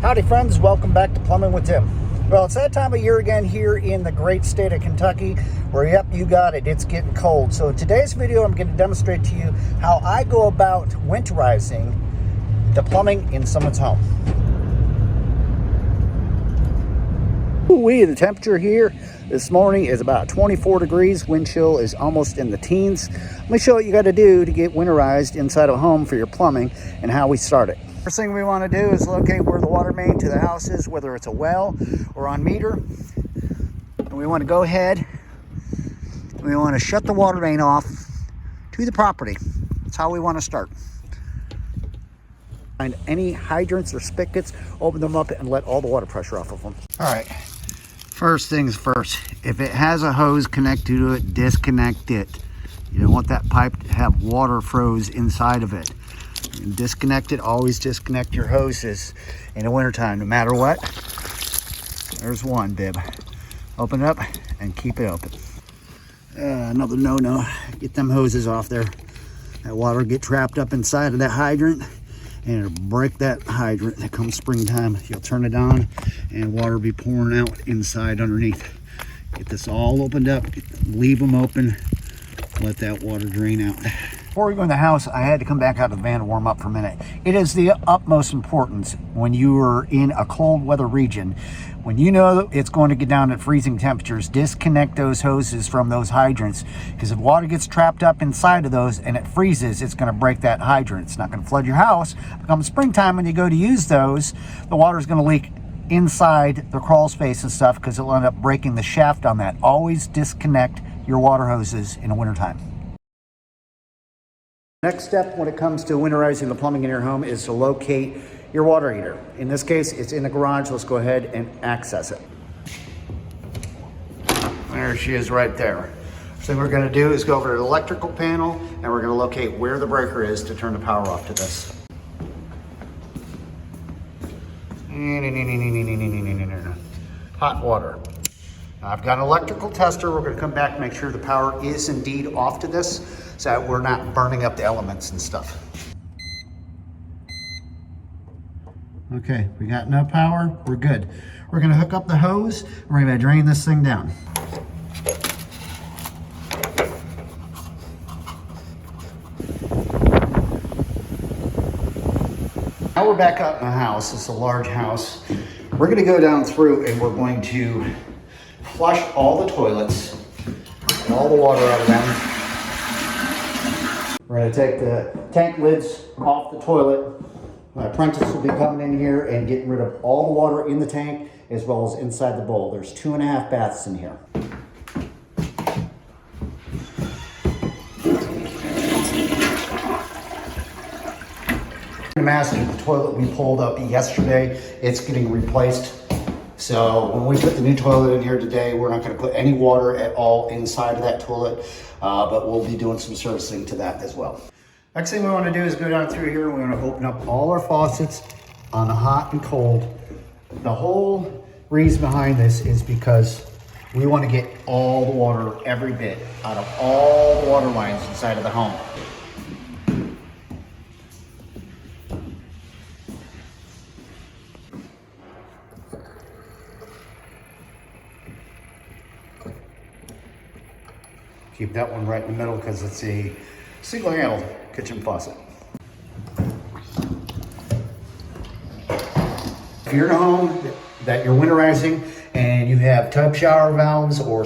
Howdy friends, welcome back to Plumbing with Tim. Well, it's that time of year again here in the great state of Kentucky where, yep, you got it, it's getting cold. So in today's video, I'm going to demonstrate to you how I go about winterizing the plumbing in someone's home. The temperature here this morning is about 24 degrees. Wind chill is almost in the teens. Let me show you what you got to do to get winterized inside a home for your plumbing and how we start it. First thing we want to do is locate where the water main to the house is, whether it's a well or on meter. And we want to go ahead and we want to shut the water main off to the property. That's how we want to start. Find any hydrants or spigots, open them up and let all the water pressure off of them. All right, first things first, if it has a hose connected to it, disconnect it. You don't want that pipe to have water froze inside of it. And disconnect it, always disconnect your hoses in the wintertime, no matter what. There's one bib. Open it up and keep it open. Another no-no, get them hoses off there. That water will get trapped up inside of that hydrant and it'll break that hydrant. That comes springtime, you'll turn it on and water will be pouring out inside underneath. Get this all opened up, leave them open, let that water drain out. Before we go in the house, I had to come back out of the van to warm up for a minute. It is the utmost importance when you are in a cold weather region. When you know it's going to get down at freezing temperatures, disconnect those hoses from those hydrants, because if water gets trapped up inside of those and it freezes, it's going to break that hydrant. It's not going to flood your house. Come springtime, when you go to use those, the water is going to leak inside the crawl space and stuff because it'll end up breaking the shaft on that. Always disconnect your water hoses in the wintertime. Next step when it comes to winterizing the plumbing in your home is to locate your water heater. In this case, it's in the garage. Let's go ahead and access it. There she is right there. So what we're going to do is go over to the electrical panel and we're going to locate where the breaker is to turn the power off to this. Hot water. Now I've got an electrical tester. We're going to come back and make sure the power is indeed off to this, so that we're not burning up the elements and stuff. Okay, we got enough power, we're good. We're gonna hook up the hose, and we're gonna drain this thing down. Now we're back out in the house. It's a large house. We're gonna go down through and we're going to flush all the toilets and all the water out of them. We're going to take the tank lids off the toilet. My apprentice will be coming in here and getting rid of all the water in the tank as well as inside the bowl. There's 2.5 baths in here. The master, the toilet we pulled up yesterday, it's getting replaced. So when we put the new toilet in here today, we're not going to put any water at all inside of that toilet, but we'll be doing some servicing to that as well. Next thing we want to do is go down through here and we want to open up all our faucets on the hot and cold. The whole reason behind this is because we want to get all the water, every bit, out of all the water lines inside of the home. Keep that one right in the middle because it's a single handle kitchen faucet. If you're in a home that you're winterizing and you have tub shower valves or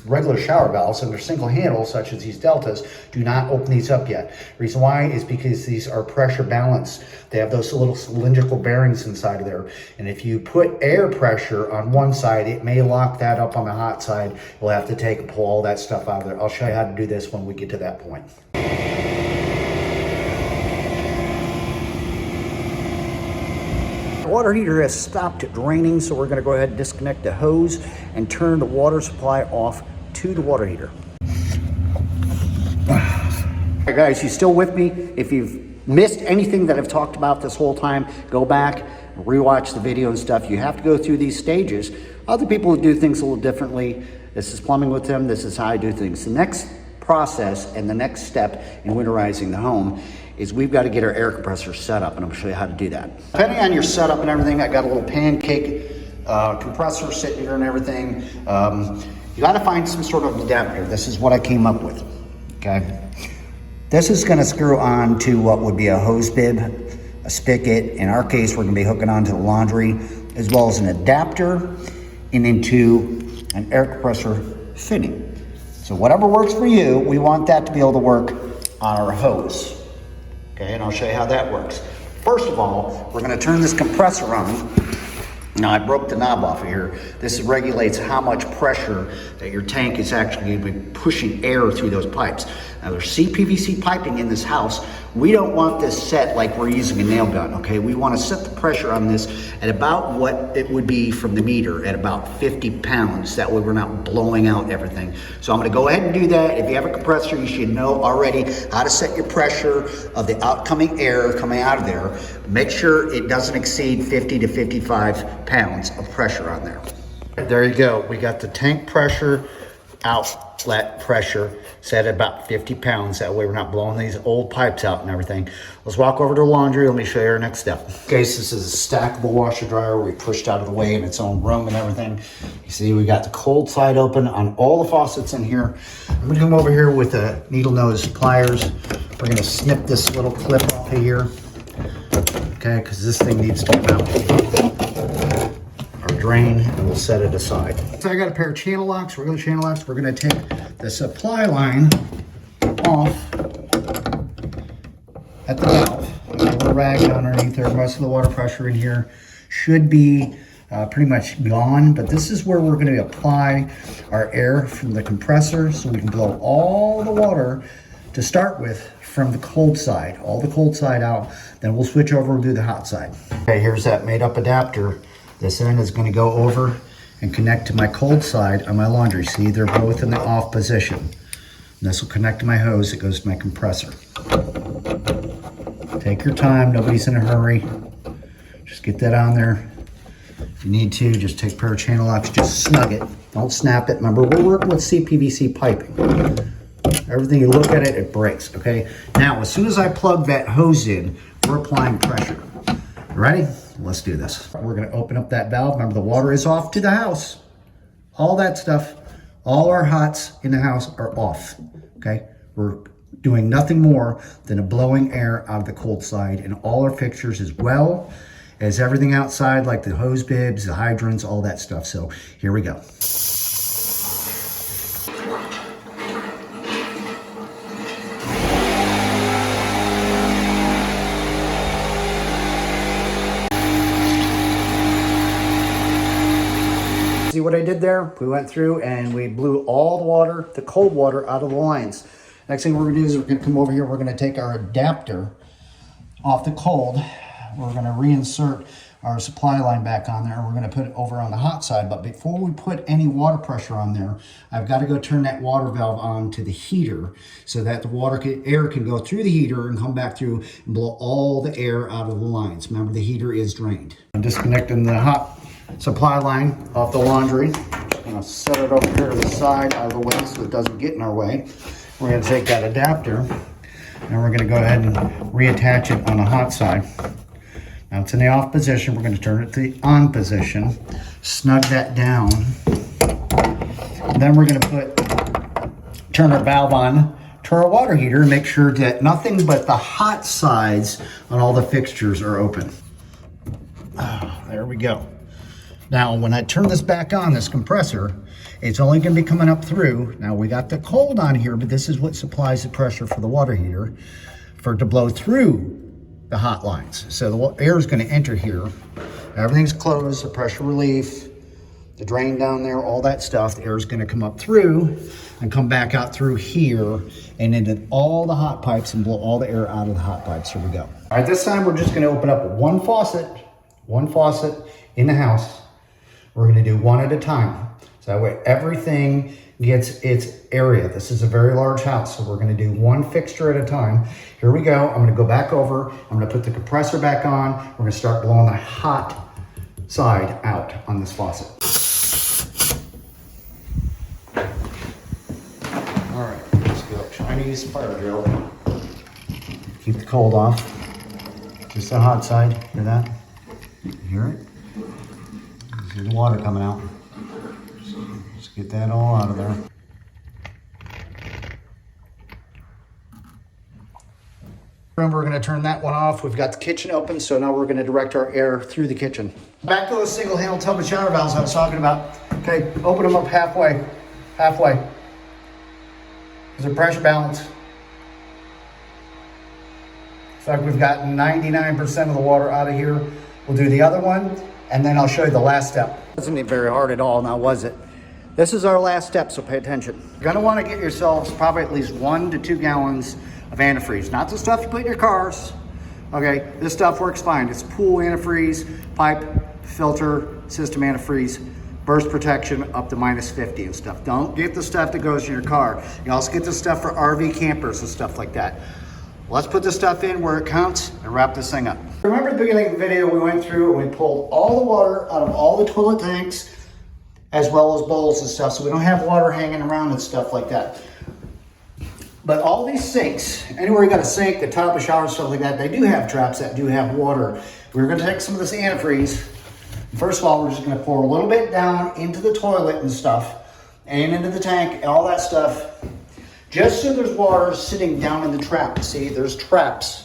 regular shower valves and they're single handles such as these deltas, do not open these up yet. Reason why is because these are pressure balanced. They have those little cylindrical bearings inside of there. And if you put air pressure on one side, it may lock that up on the hot side. You'll have to take and pull all that stuff out of there. I'll show you how to do this when we get to that point. The water heater has stopped draining, so we're going to go ahead and disconnect the hose and turn the water supply off to the water heater. All right, guys, you still with me? If you've missed anything that I've talked about this whole time, go back, rewatch the video and stuff. You have to go through these stages. Other people do things a little differently. This is Plumbing with Tim. This is how I do things. The next process and the next step in winterizing the home is we've got to get our air compressor set up, and I'm gonna show you how to do that. Depending on your setup and everything, I got a little pancake compressor sitting here and everything. You got to find some sort of adapter. This is what I came up with, okay? This is gonna screw on to what would be a hose bib, a spigot. In our case, we're gonna be hooking onto the laundry, as well as an adapter and into an air compressor fitting. So whatever works for you, we want that to be able to work on our hose. Okay, and I'll show you how that works. First of all, we're gonna turn this compressor on. Now I broke the knob off of here. This regulates how much pressure that your tank is actually going to be pushing air through those pipes. Now there's CPVC piping in this house. We don't want this set like we're using a nail gun, okay? We want to set the pressure on this at about what it would be from the meter, at about 50 pounds. That way we're not blowing out everything. So I'm going to go ahead and do that. If you have a compressor, you should know already how to set your pressure of the outcoming air coming out of there. Make sure it doesn't exceed 50 to 55 pounds of pressure on there. There you go. We got the tank pressure, outlet pressure set at about 50 pounds. That way we're not blowing these old pipes out and everything. Let's walk over to the laundry. Let me show you our next step. Okay, so this is a stackable washer dryer we pushed out of the way in its own room and everything. You see we got the cold side open on all the faucets in here. I'm gonna come over here with a needle nose pliers. We're gonna snip this little clip off of here. Okay, because this thing needs to come out. Our drain, and we'll set it aside. So I got a pair of channel locks, regular channel locks. We're gonna take the supply line off at the valve. There's a little rag underneath there. Most of the water pressure in here should be pretty much gone, but this is where we're gonna apply our air from the compressor so we can blow all the water to start with from the cold side, all the cold side out. Then we'll switch over and do the hot side. Okay, here's that made up adapter. This end is going to go over and connect to my cold side on my laundry. See, they're both in the off position. And this will connect to my hose that goes to my compressor. Take your time, nobody's in a hurry. Just get that on there. If you need to, just take a pair of channel locks, just snug it. Don't snap it. Remember, we're working with CPVC piping. Everything you look at it, it breaks, okay? Now, as soon as I plug that hose in, we're applying pressure. Ready? Let's do this. We're gonna open up that valve. Remember, the water is off to the house. All that stuff, all our hots in the house are off, okay? We're doing nothing more than blowing air out of the cold side, and all our fixtures as well as everything outside, like the hose bibs, the hydrants, all that stuff. So here we go. See what I did there? We went through and we blew all the water, the cold water, out of the lines. Next thing we're gonna do is we're gonna come over here, we're gonna take our adapter off the cold. We're gonna reinsert our supply line back on there. We're gonna put it over on the hot side. But before we put any water pressure on there, I've got to go turn that water valve on to the heater so that the air can go through the heater and come back through and blow all the air out of the lines. Remember, the heater is drained. I'm disconnecting the hot supply line off the laundry. Just gonna set it over here to the side out of the way so it doesn't get in our way. We're gonna take that adapter and we're gonna go ahead and reattach it on the hot side. Now it's in the off position. We're gonna turn it to the on position, snug that down. And then we're gonna turn our valve on to our water heater and make sure that nothing but the hot sides on all the fixtures are open. There we go. Now, when I turn this back on, this compressor, it's only gonna be coming up through. Now, we got the cold on here, but this is what supplies the pressure for the water heater for it to blow through the hot lines. So the air is gonna enter here. Everything's closed, the pressure relief, the drain down there, all that stuff. The air is gonna come up through and come back out through here and into all the hot pipes and blow all the air out of the hot pipes. Here we go. All right, this time we're just gonna open up one faucet in the house. We're gonna do one at a time. So that way everything gets its area. This is a very large house, so we're gonna do one fixture at a time. Here we go. I'm gonna go back over. I'm gonna put the compressor back on. We're gonna start blowing the hot side out on this faucet. All right, let's go. Chinese fire drill. Keep the cold off. Just the hot side. Hear that? You hear it? You see the water coming out. Just get that all out of there. Remember, we're going to turn that one off. We've got the kitchen open, so now we're going to direct our air through the kitchen. Back to those single handle tub and shower valves I was talking about. Okay, open them up halfway. Halfway. There's a pressure balance. Looks like we've gotten 99% of the water out of here. We'll do the other one, and then I'll show you the last step. It wasn't very hard at all, now was it? This is our last step, so pay attention. You're going to want to get yourselves probably at least 1 to 2 gallons of antifreeze. Not the stuff you put in your cars. Okay, this stuff works fine. It's pool antifreeze, pipe, filter, system antifreeze, burst protection up to -50 and stuff. Don't get the stuff that goes in your car. You also get the stuff for RV campers and stuff like that. Let's put this stuff in where it counts and wrap this thing up. Remember at the beginning of the video, we went through and we pulled all the water out of all the toilet tanks as well as bowls and stuff, so we don't have water hanging around and stuff like that. But all these sinks, anywhere you got a sink, the top of shower, stuff like that, they do have traps that do have water. We're gonna take some of this antifreeze. First of all, we're just gonna pour a little bit down into the toilet and stuff, and into the tank and all that stuff, just so there's water sitting down in the trap. See, there's traps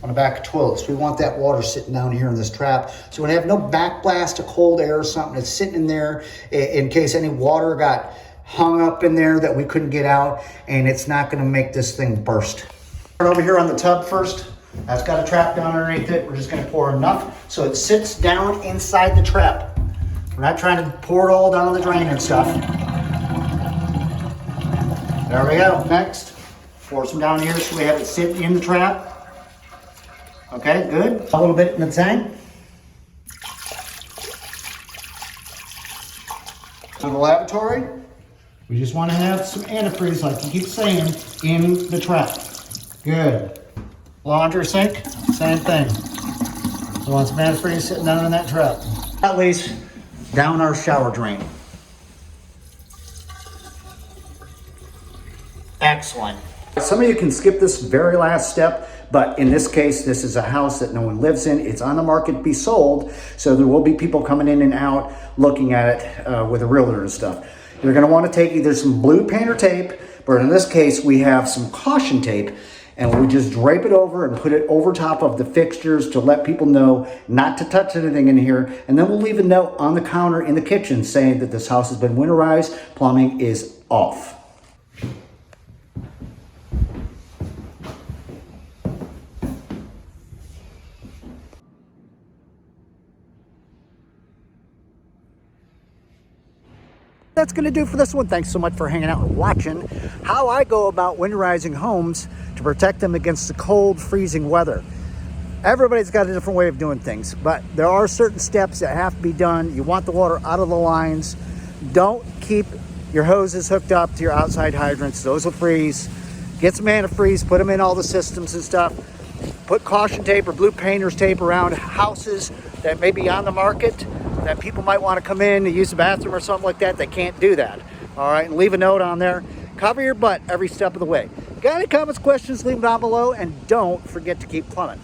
on the back of toilets. We want that water sitting down here in this trap, so we have no backblast of cold air or something that's sitting in there in case any water got hung up in there that we couldn't get out, and it's not going to make this thing burst. Start over here on the tub first. That's got a trap down underneath it. We're just going to pour enough so it sits down inside the trap. We're not trying to pour it all down the drain and stuff. There we go. Next, pour some down here so we have it sitting in the trap. Okay, good. A little bit in the tank. To the lavatory. We just want to have some antifreeze, like you keep saying, in the trap. Good. Laundry sink, same thing. So want some antifreeze sitting down in that trap. At least down our shower drain. Excellent. Some of you can skip this very last step, but in this case, this is a house that no one lives in. It's on the market to be sold, so there will be people coming in and out looking at it with a realtor and stuff. You're going to want to take either some blue painter tape, but in this case, we have some caution tape, and we just drape it over and put it over top of the fixtures to let people know not to touch anything in here. And then we'll leave a note on the counter in the kitchen saying that this house has been winterized, plumbing is off. That's going to do for this one. Thanks so much for hanging out and watching how I go about winterizing homes to protect them against the cold, freezing weather. Everybody's got a different way of doing things, but there are certain steps that have to be done. You want the water out of the lines. Don't keep your hoses hooked up to your outside hydrants. Those will freeze. Get some antifreeze, put them in all the systems and stuff. Put caution tape or blue painter's tape around houses that may be on the market, that people might want to come in to use the bathroom or something like that. They can't do that. All right, and leave a note on there. Cover your butt every step of the way. Got any comments, questions, leave them down below, and don't forget to keep plumbing.